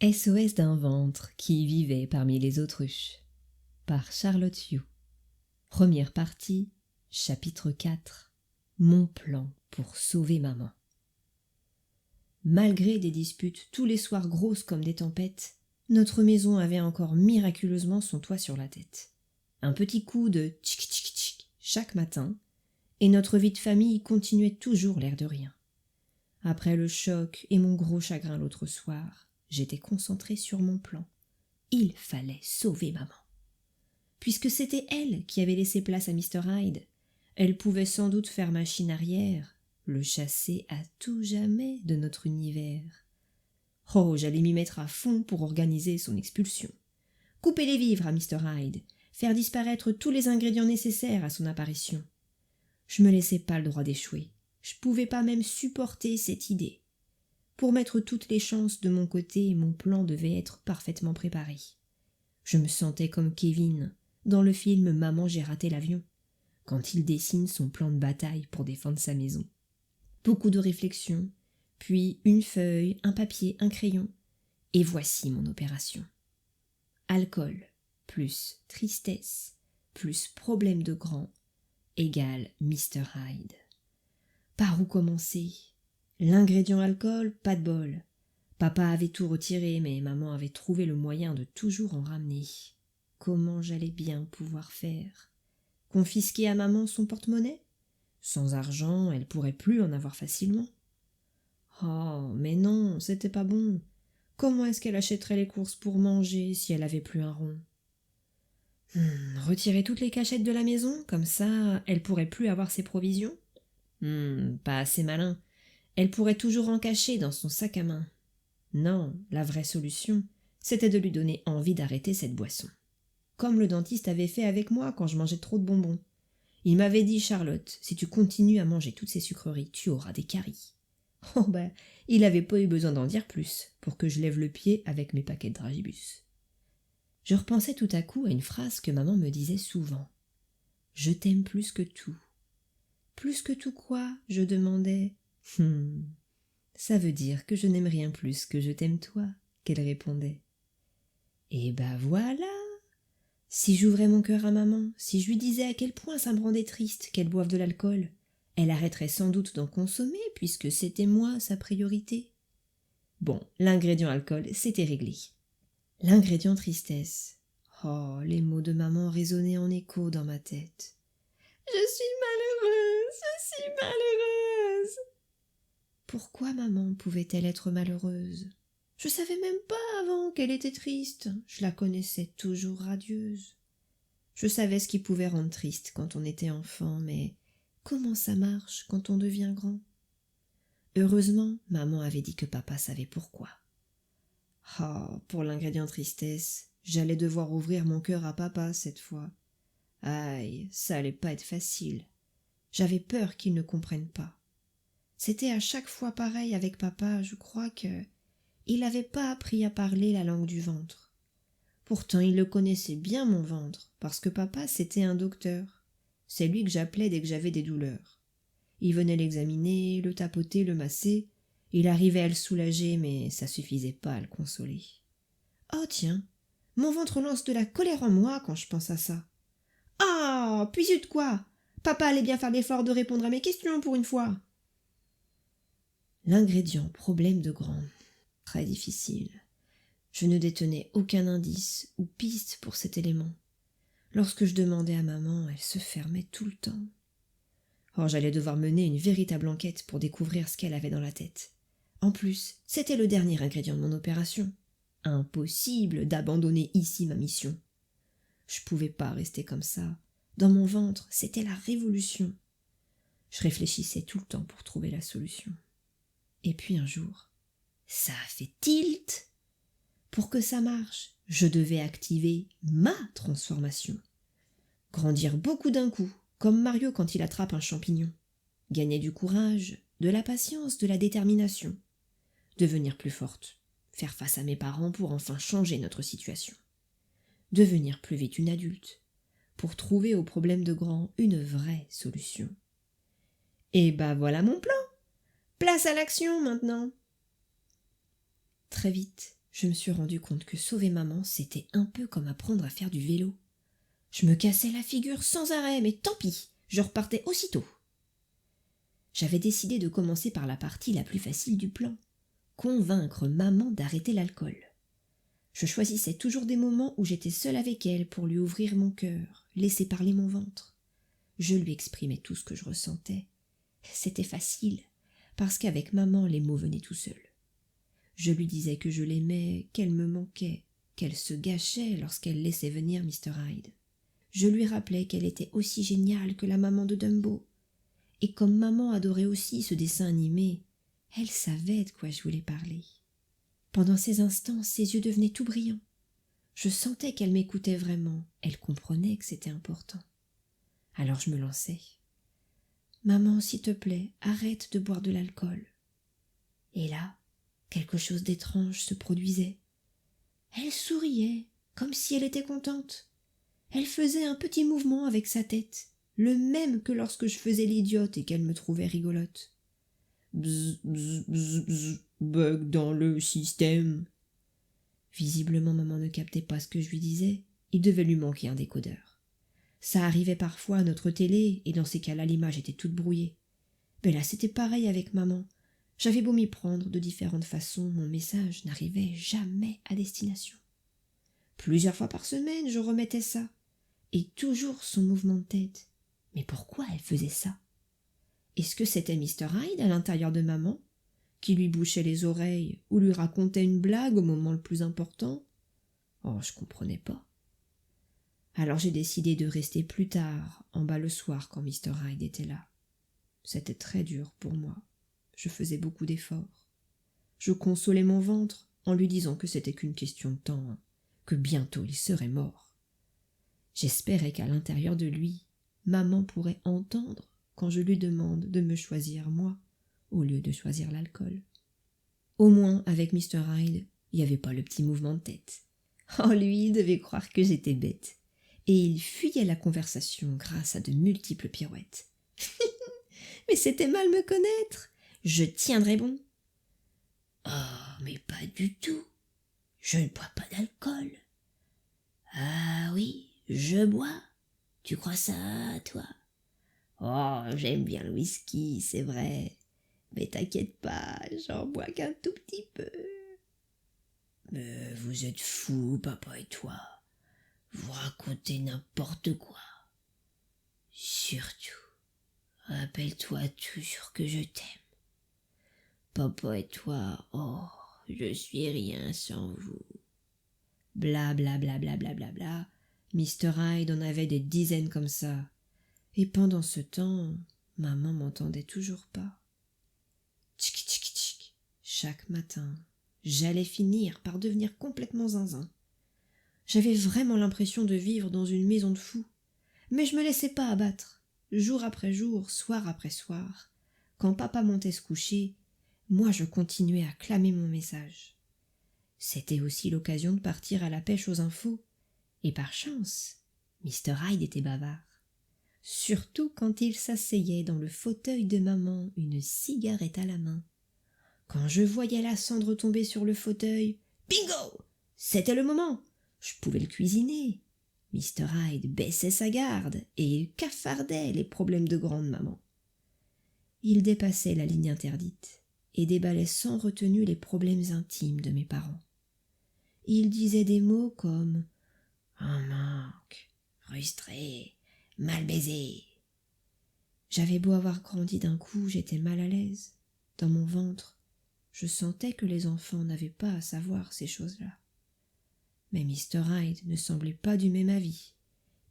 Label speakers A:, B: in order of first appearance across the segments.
A: SOS d'un ventre qui vivait parmi les autruches par Charlotte Yeux. Première partie, chapitre 4. Mon plan pour sauver maman. Malgré des disputes tous les soirs grosses comme des tempêtes, notre maison avait encore miraculeusement son toit sur la tête. Un petit coup de tchic tchic tchic chaque matin, et notre vie de famille continuait toujours l'air de rien. Après le choc et mon gros chagrin l'autre soir, j'étais concentrée sur mon plan. Il fallait sauver maman. Puisque c'était elle qui avait laissé place à Mr. Hyde, elle pouvait sans doute faire machine arrière, le chasser à tout jamais de notre univers. Oh, j'allais m'y mettre à fond pour organiser son expulsion. Couper les vivres à Mr. Hyde, faire disparaître tous les ingrédients nécessaires à son apparition. Je me laissais pas le droit d'échouer. Je pouvais pas même supporter cette idée. Pour mettre toutes les chances de mon côté, mon plan devait être parfaitement préparé. Je me sentais comme Kevin, dans le film Maman, j'ai raté l'avion, quand il dessine son plan de bataille pour défendre sa maison. Beaucoup de réflexions, puis une feuille, un papier, un crayon, et voici mon opération. Alcool, plus tristesse, plus problème de grand, égale Mr. Hyde. Par où commencer ? L'ingrédient alcool, pas de bol. Papa avait tout retiré, mais maman avait trouvé le moyen de toujours en ramener. Comment j'allais bien pouvoir faire ? Confisquer à maman son porte-monnaie ? Sans argent, elle pourrait plus en avoir facilement. Oh, mais non, c'était pas bon. Comment est-ce qu'elle achèterait les courses pour manger si elle avait plus un rond ? Retirer toutes les cachettes de la maison, comme ça, elle pourrait plus avoir ses provisions ? Pas assez malin. Elle pourrait toujours en cacher dans son sac à main. Non, la vraie solution, c'était de lui donner envie d'arrêter cette boisson. Comme le dentiste avait fait avec moi quand je mangeais trop de bonbons. Il m'avait dit « Charlotte, si tu continues à manger toutes ces sucreries, tu auras des caries. » Oh il avait pas eu besoin d'en dire plus pour que je lève le pied avec mes paquets de dragibus. Je repensais tout à coup à une phrase que maman me disait souvent. « Je t'aime plus que tout. » Plus que tout quoi ? Je demandais. Ça veut dire que je n'aime rien plus que je t'aime toi, qu'elle répondait. Et voilà. Si j'ouvrais mon cœur à maman, si je lui disais à quel point ça me rendait triste qu'elle boive de l'alcool, elle arrêterait sans doute d'en consommer puisque c'était moi sa priorité. Bon, l'ingrédient alcool, c'était réglé. L'ingrédient tristesse. Oh, les mots de maman résonnaient en écho dans ma tête. Je suis malheureuse. Pourquoi maman pouvait-elle être malheureuse ? Je savais même pas avant qu'elle était triste. Je la connaissais toujours radieuse. Je savais ce qui pouvait rendre triste quand on était enfant, mais comment ça marche quand on devient grand ? Heureusement, maman avait dit que papa savait pourquoi. Pour l'ingrédient tristesse, j'allais devoir ouvrir mon cœur à papa cette fois. Aïe, ça allait pas être facile. J'avais peur qu'il ne comprenne pas. C'était à chaque fois pareil avec papa, je crois que il n'avait pas appris à parler la langue du ventre. Pourtant, il le connaissait bien, mon ventre, parce que papa, c'était un docteur. C'est lui que j'appelais dès que j'avais des douleurs. Il venait l'examiner, le tapoter, le masser. Il arrivait à le soulager, mais ça suffisait pas à le consoler. Oh tiens, mon ventre lance de la colère en moi quand je pense à ça. Ah, puis zut quoi ? Papa allait bien faire l'effort de répondre à mes questions pour une fois. L'ingrédient problème de grand. Très difficile. Je ne détenais aucun indice ou piste pour cet élément. Lorsque je demandais à maman, elle se fermait tout le temps. J'allais devoir mener une véritable enquête pour découvrir ce qu'elle avait dans la tête. En plus, c'était le dernier ingrédient de mon opération. Impossible d'abandonner ici ma mission. Je pouvais pas rester comme ça. Dans mon ventre, c'était la révolution. Je réfléchissais tout le temps pour trouver la solution. Et puis un jour, ça a fait tilt. Pour que ça marche, je devais activer ma transformation. Grandir beaucoup d'un coup, comme Mario quand il attrape un champignon. Gagner du courage, de la patience, de la détermination. Devenir plus forte, faire face à mes parents pour enfin changer notre situation. Devenir plus vite une adulte, pour trouver aux problèmes de grand une vraie solution. Et voilà mon plan. Place à l'action maintenant. Très vite, Je me suis rendu compte que sauver maman, c'était un peu comme apprendre à faire du vélo. Je me cassais la figure sans arrêt, mais tant pis, je repartais aussitôt. J'avais décidé de commencer par la partie la plus facile du plan, convaincre maman d'arrêter l'alcool. Je choisissais toujours des moments où j'étais seule avec elle pour lui ouvrir mon cœur, laisser parler mon ventre. Je lui exprimais tout ce que je ressentais. C'était facile, parce qu'avec maman, les mots venaient tout seuls. Je lui disais que je l'aimais, qu'elle me manquait, qu'elle se gâchait lorsqu'elle laissait venir Mr. Hyde. Je lui rappelais qu'elle était aussi géniale que la maman de Dumbo. Et comme maman adorait aussi ce dessin animé, elle savait de quoi je voulais parler. Pendant ces instants, ses yeux devenaient tout brillants. Je sentais qu'elle m'écoutait vraiment, elle comprenait que c'était important. Alors je me lançais. « Maman, s'il te plaît, arrête de boire de l'alcool. » Et là, quelque chose d'étrange se produisait. Elle souriait, comme si elle était contente. Elle faisait un petit mouvement avec sa tête, le même que lorsque je faisais l'idiote et qu'elle me trouvait rigolote. Bzz, bzz, bzz, bzz, bug dans le système. Visiblement, maman ne captait pas ce que je lui disais. Il devait lui manquer un décodeur. Ça arrivait parfois à notre télé, et dans ces cas-là, l'image était toute brouillée. Mais là, c'était pareil avec maman. J'avais beau m'y prendre de différentes façons, mon message n'arrivait jamais à destination. Plusieurs fois par semaine, je remettais ça. Et toujours son mouvement de tête. Mais pourquoi elle faisait ça? Est-ce que c'était Mr. Hyde à l'intérieur de maman, qui lui bouchait les oreilles ou lui racontait une blague au moment le plus important? Oh, je comprenais pas. Alors j'ai décidé de rester plus tard, en bas le soir, quand Mr. Hyde était là. C'était très dur pour moi. Je faisais beaucoup d'efforts. Je consolais mon ventre en lui disant que c'était qu'une question de temps, que bientôt il serait mort. J'espérais qu'à l'intérieur de lui, maman pourrait entendre quand je lui demande de me choisir moi, au lieu de choisir l'alcool. Au moins, avec Mr. Hyde, il n'y avait pas le petit mouvement de tête. Oh, lui, il devait croire que j'étais bête. Et il fuyait la conversation grâce à de multiples pirouettes. Mais c'était mal me connaître. Je tiendrais bon. Oh, mais pas du tout. Je ne bois pas d'alcool. Ah oui, je bois. Tu crois ça, toi? Oh, j'aime bien le whisky, c'est vrai. Mais t'inquiète pas, j'en bois qu'un tout petit peu. Mais vous êtes fous, papa et toi. Vous racontez n'importe quoi. Surtout, rappelle-toi toujours que je t'aime. Papa et toi, oh, je suis rien sans vous. Bla bla bla bla bla bla bla. Mr. Hyde en avait des dizaines comme ça. Et pendant ce temps, maman m'entendait toujours pas. Tchic tchic tchic. Chaque matin, j'allais finir par devenir complètement zinzin. J'avais vraiment l'impression de vivre dans une maison de fous. Mais je me laissais pas abattre. Jour après jour, soir après soir, quand papa montait se coucher, moi je continuais à clamer mon message. C'était aussi l'occasion de partir à la pêche aux infos. Et par chance, Mr. Hyde était bavard. Surtout quand il s'asseyait dans le fauteuil de maman, une cigarette à la main. Quand je voyais la cendre tomber sur le fauteuil, bingo! C'était le moment! Je pouvais le cuisiner. Mr. Hyde baissait sa garde et il cafardait les problèmes de grande-maman. Il dépassait la ligne interdite et déballait sans retenue les problèmes intimes de mes parents. Il disait des mots comme « un manque, frustré, mal baisé ». J'avais beau avoir grandi d'un coup, j'étais mal à l'aise. Dans mon ventre, je sentais que les enfants n'avaient pas à savoir ces choses-là. Mais Mr. Hyde ne semblait pas du même avis.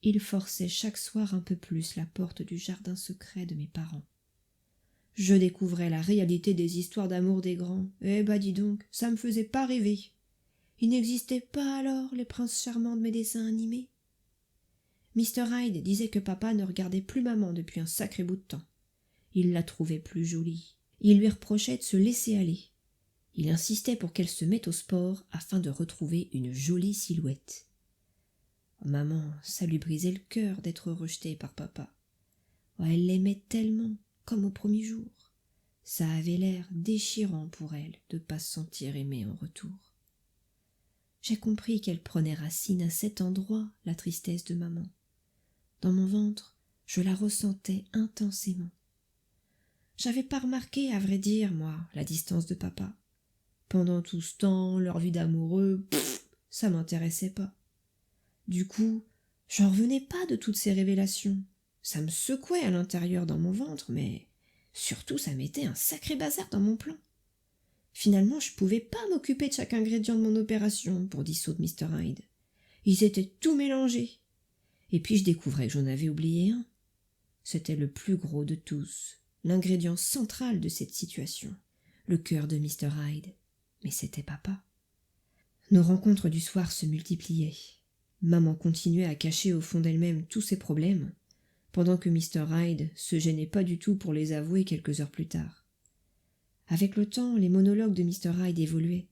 A: Il forçait chaque soir un peu plus la porte du jardin secret de mes parents. Je découvrais la réalité des histoires d'amour des grands. Eh ben dis donc, ça me faisait pas rêver. Il n'existait pas alors les princes charmants de mes dessins animés. Mr. Hyde disait que papa ne regardait plus maman depuis un sacré bout de temps. Il la trouvait plus jolie. Il lui reprochait de se laisser aller. Il insistait pour qu'elle se mette au sport afin de retrouver une jolie silhouette. Maman, ça lui brisait le cœur d'être rejetée par papa. Oh, elle l'aimait tellement, comme au premier jour. Ça avait l'air déchirant pour elle de ne pas se sentir aimée en retour. j'ai compris qu'elle prenait racine à cet endroit, la tristesse de maman. Dans mon ventre, je la ressentais intensément. J'avais pas remarqué, à vrai dire, moi, la distance de papa. Pendant tout ce temps, leur vie d'amoureux, ça m'intéressait pas. Du coup, j'en revenais pas de toutes ces révélations. Ça me secouait à l'intérieur dans mon ventre, mais surtout ça mettait un sacré bazar dans mon plan. Finalement, je pouvais pas m'occuper de chaque ingrédient de mon opération pour dissoudre Mr. Hyde. Ils étaient tout mélangés. Et puis je découvrais que j'en avais oublié un. C'était le plus gros de tous, l'ingrédient central de cette situation, le cœur de Mr. Hyde. Mais c'était papa. Nos rencontres du soir se multipliaient. Maman continuait à cacher au fond d'elle-même tous ses problèmes, pendant que Mr. Hyde se gênait pas du tout pour les avouer quelques heures plus tard. Avec le temps, les monologues de Mr. Hyde évoluaient.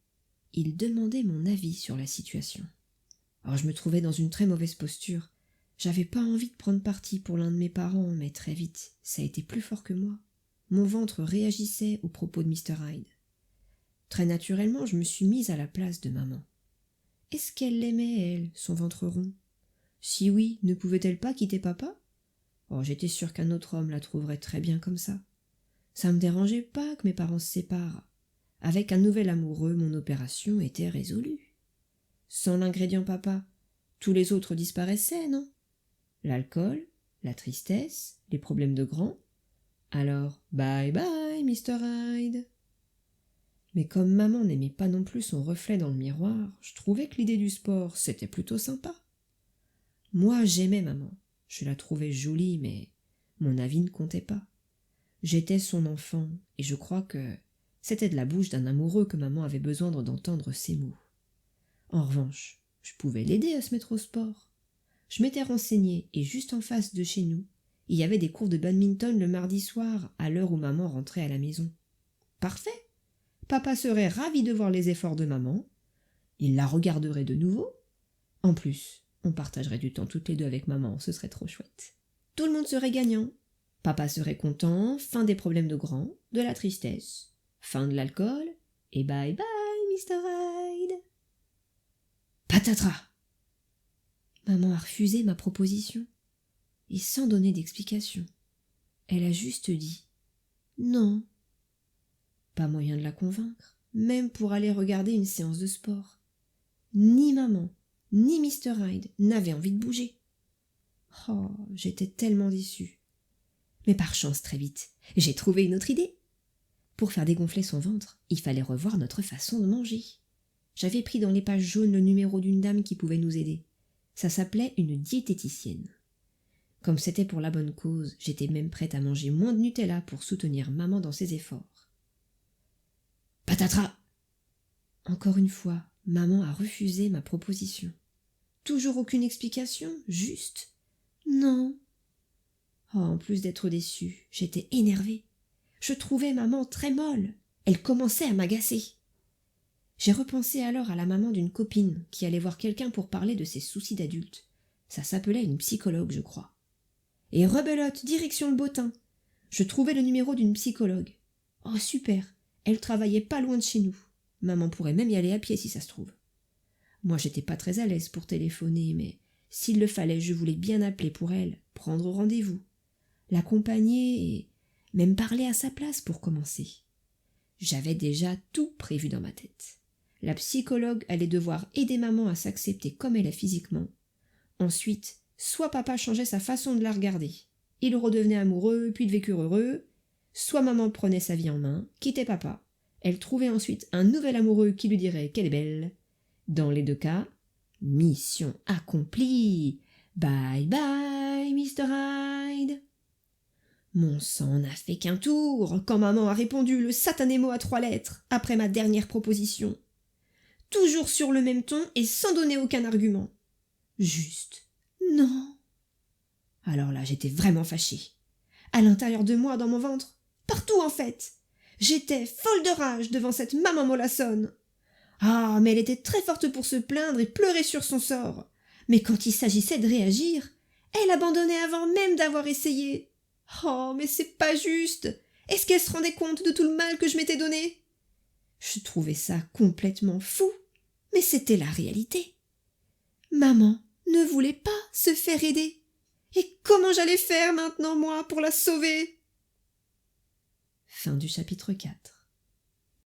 A: Il demandait mon avis sur la situation. Alors je me trouvais dans une très mauvaise posture. J'avais pas envie de prendre parti pour l'un de mes parents, mais très vite, ça a été plus fort que moi. Mon ventre réagissait aux propos de Mr. Hyde. Très naturellement, je me suis mise à la place de maman. Est-ce qu'elle l'aimait, elle, son ventre rond? Si oui, ne pouvait-elle pas quitter papa? Oh, j'étais sûre qu'un autre homme la trouverait très bien comme ça. Ça me dérangeait pas que mes parents se séparent. Avec un nouvel amoureux, mon opération était résolue. Sans l'ingrédient papa, tous les autres disparaissaient, non? L'alcool, la tristesse, les problèmes de grand. Alors, bye bye, Mr. Hyde. Mais comme maman n'aimait pas non plus son reflet dans le miroir, je trouvais que l'idée du sport, c'était plutôt sympa. Moi, j'aimais maman. Je la trouvais jolie, mais mon avis ne comptait pas. J'étais son enfant, et je crois que c'était de la bouche d'un amoureux que maman avait besoin d'entendre ces mots. En revanche, je pouvais l'aider à se mettre au sport. Je m'étais renseignée, et juste en face de chez nous, il y avait des cours de badminton le mardi soir, à l'heure où maman rentrait à la maison. Parfait! Papa serait ravi de voir les efforts de maman. Il la regarderait de nouveau. En plus, on partagerait du temps toutes les deux avec maman, ce serait trop chouette. Tout le monde serait gagnant. Papa serait content, fin des problèmes de grand, de la tristesse, fin de l'alcool, et bye bye, Mr. Hyde. Patatras! Maman a refusé ma proposition, et sans donner d'explication. Elle a juste dit « Non ». Pas moyen de la convaincre, même pour aller regarder une séance de sport. Ni maman, ni Mr. Hyde n'avaient envie de bouger. Oh, j'étais tellement déçue. Mais par chance, très vite, j'ai trouvé une autre idée. Pour faire dégonfler son ventre, il fallait revoir notre façon de manger. J'avais pris dans les pages jaunes le numéro d'une dame qui pouvait nous aider. Ça s'appelait une diététicienne. Comme c'était pour la bonne cause, j'étais même prête à manger moins de Nutella pour soutenir maman dans ses efforts. Patatras! Encore une fois, maman a refusé ma proposition. Toujours aucune explication, juste non. Oh, en plus d'être déçue, j'étais énervée. Je trouvais maman très molle. Elle commençait à m'agacer. J'ai repensé alors à la maman d'une copine qui allait voir quelqu'un pour parler de ses soucis d'adulte. Ça s'appelait une psychologue, je crois. Et rebelote, direction le bottin. Je trouvais le numéro d'une psychologue. Oh, super! Elle travaillait pas loin de chez nous. Maman pourrait même y aller à pied si ça se trouve. Moi, j'étais pas très à l'aise pour téléphoner, mais s'il le fallait, je voulais bien appeler pour elle, prendre rendez-vous, l'accompagner et même parler à sa place pour commencer. J'avais déjà tout prévu dans ma tête. La psychologue allait devoir aider maman à s'accepter comme elle est physiquement. Ensuite, soit papa changeait sa façon de la regarder. Ils redevenaient amoureux, puis vécurent heureux. Soit maman prenait sa vie en main, quittait papa. Elle trouvait ensuite un nouvel amoureux qui lui dirait qu'elle est belle. Dans les deux cas, mission accomplie. Bye bye, Mr. Hyde. Mon sang n'a fait qu'un tour quand maman a répondu le satané mot à 3 lettres après ma dernière proposition. Toujours sur le même ton et sans donner aucun argument. Juste non. Alors là, j'étais vraiment fâchée. À l'intérieur de moi, dans mon ventre, partout en fait. J'étais folle de rage devant cette maman mollassonne. Ah, mais elle était très forte pour se plaindre et pleurer sur son sort. Mais quand il s'agissait de réagir, elle abandonnait avant même d'avoir essayé. Oh, mais c'est pas juste. Est-ce qu'elle se rendait compte de tout le mal que je m'étais donné? Je trouvais ça complètement fou. Mais c'était la réalité. Maman ne voulait pas se faire aider. Et comment j'allais faire maintenant, moi, pour la sauver ? Fin du chapitre 4.